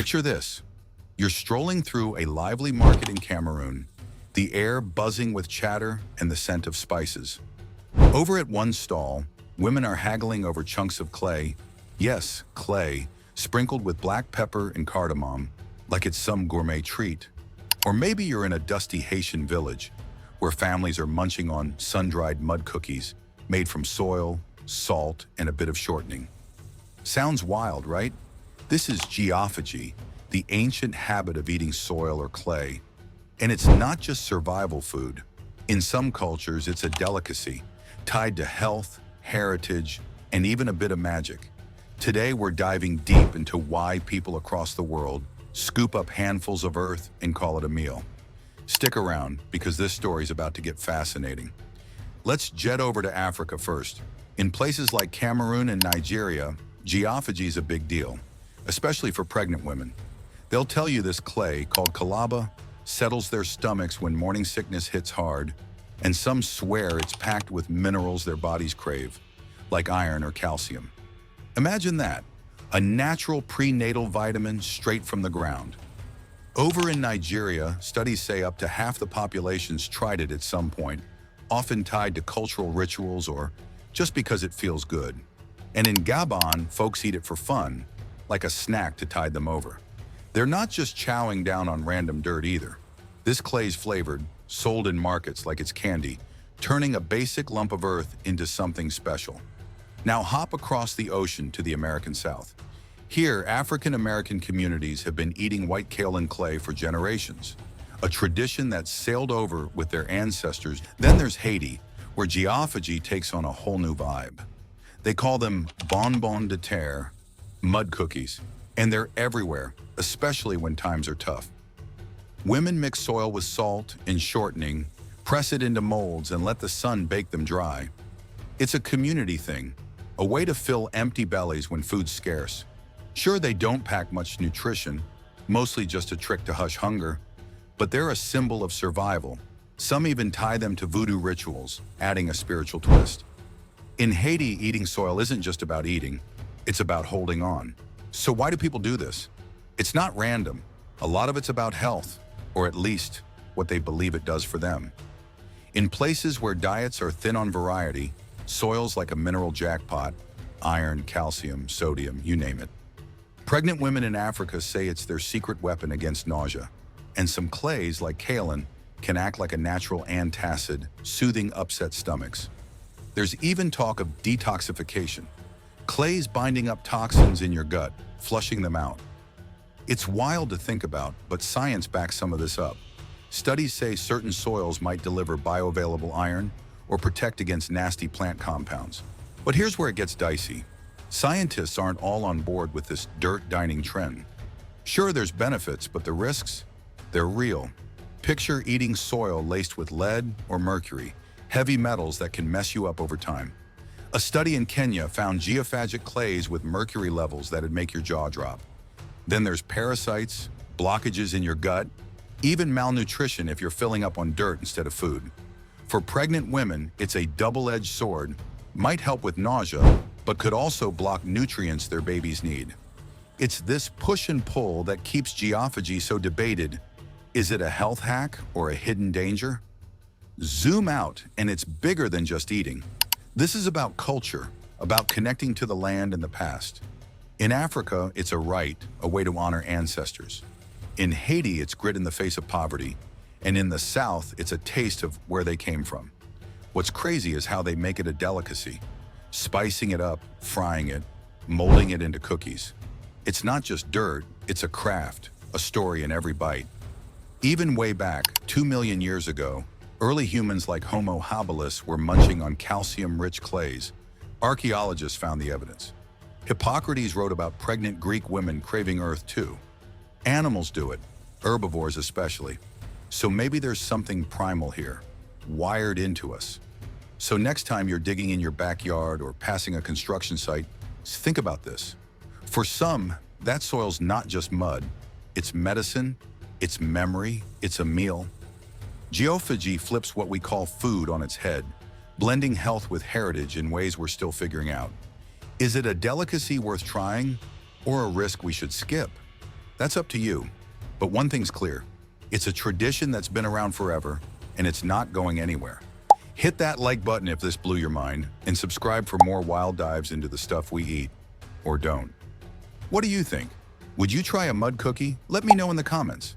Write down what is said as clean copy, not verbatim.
Picture this. You're strolling through a lively market in Cameroon, the air buzzing with chatter and the scent of spices. Over at one stall, women are haggling over chunks of clay, yes, clay, sprinkled with black pepper and cardamom, like it's some gourmet treat. Or maybe you're in a dusty Haitian village, where families are munching on sun-dried mud cookies made from soil, salt, and a bit of shortening. Sounds wild, right? This is geophagy, the ancient habit of eating soil or clay. And it's not just survival food. In some cultures, it's a delicacy, tied to health, heritage, and even a bit of magic. Today, we're diving deep into why people across the world scoop up handfuls of earth and call it a meal. Stick around, because this story's about to get fascinating. Let's jet over to Africa first. In places like Cameroon and Nigeria, geophagy is a big deal, especially for pregnant women. They'll tell you this clay, called kalaba, settles their stomachs when morning sickness hits hard, and some swear it's packed with minerals their bodies crave, like iron or calcium. Imagine that, a natural prenatal vitamin straight from the ground. Over in Nigeria, studies say up to half the population's tried it at some point, often tied to cultural rituals or just because it feels good. And in Gabon, folks eat it for fun, like a snack to tide them over. They're not just chowing down on random dirt either. This clay's flavored, sold in markets like it's candy, turning a basic lump of earth into something special. Now hop across the ocean to the American South. Here, African-American communities have been eating white kaolin clay for generations, a tradition that sailed over with their ancestors. Then there's Haiti, where geophagy takes on a whole new vibe. They call them bonbons de terre, mud cookies, and they're everywhere, especially when times are tough. Women mix soil with salt and shortening, press it into molds, and let the sun bake them dry. It's a community thing, a way to fill empty bellies when food's scarce. Sure, they don't pack much nutrition, mostly just a trick to hush hunger, but they're a symbol of survival. Some even tie them to voodoo rituals, adding a spiritual twist. In Haiti, eating soil isn't just about eating, it's about holding on. So why do people do this? It's not random. A lot of it's about health, or at least what they believe it does for them. In places where diets are thin on variety, soil's like a mineral jackpot, iron, calcium, sodium, you name it. Pregnant women in Africa say it's their secret weapon against nausea, and some clays like kaolin can act like a natural antacid, soothing upset stomachs. There's even talk of detoxification, clays binding up toxins in your gut, flushing them out. It's wild to think about, but science backs some of this up. Studies say certain soils might deliver bioavailable iron or protect against nasty plant compounds. But here's where it gets dicey. Scientists aren't all on board with this dirt dining trend. Sure, there's benefits, but the risks? They're real. Picture eating soil laced with lead or mercury, heavy metals that can mess you up over time. A study in Kenya found geophagic clays with mercury levels that'd make your jaw drop. Then there's parasites, blockages in your gut, even malnutrition if you're filling up on dirt instead of food. For pregnant women, it's a double-edged sword, might help with nausea, but could also block nutrients their babies need. It's this push and pull that keeps geophagy so debated. Is it a health hack or a hidden danger? Zoom out, and it's bigger than just eating. This is about culture, about connecting to the land and the past. In Africa, it's a rite, a way to honor ancestors. In Haiti, it's grit in the face of poverty. And in the South, it's a taste of where they came from. What's crazy is how they make it a delicacy, spicing it up, frying it, molding it into cookies. It's not just dirt, it's a craft, a story in every bite. Even way back, 2 million years ago, early humans like Homo habilis were munching on calcium-rich clays. Archaeologists found the evidence. Hippocrates wrote about pregnant Greek women craving earth too. Animals do it, herbivores especially. So maybe there's something primal here, wired into us. So next time you're digging in your backyard or passing a construction site, think about this. For some, that soil's not just mud. It's medicine, it's memory, it's a meal. Geophagy flips what we call food on its head, blending health with heritage in ways we're still figuring out. Is it a delicacy worth trying, or a risk we should skip? That's up to you. But one thing's clear. It's a tradition that's been around forever, and it's not going anywhere. Hit that like button if this blew your mind, and subscribe for more wild dives into the stuff we eat, or don't. What do you think? Would you try a mud cookie? Let me know in the comments.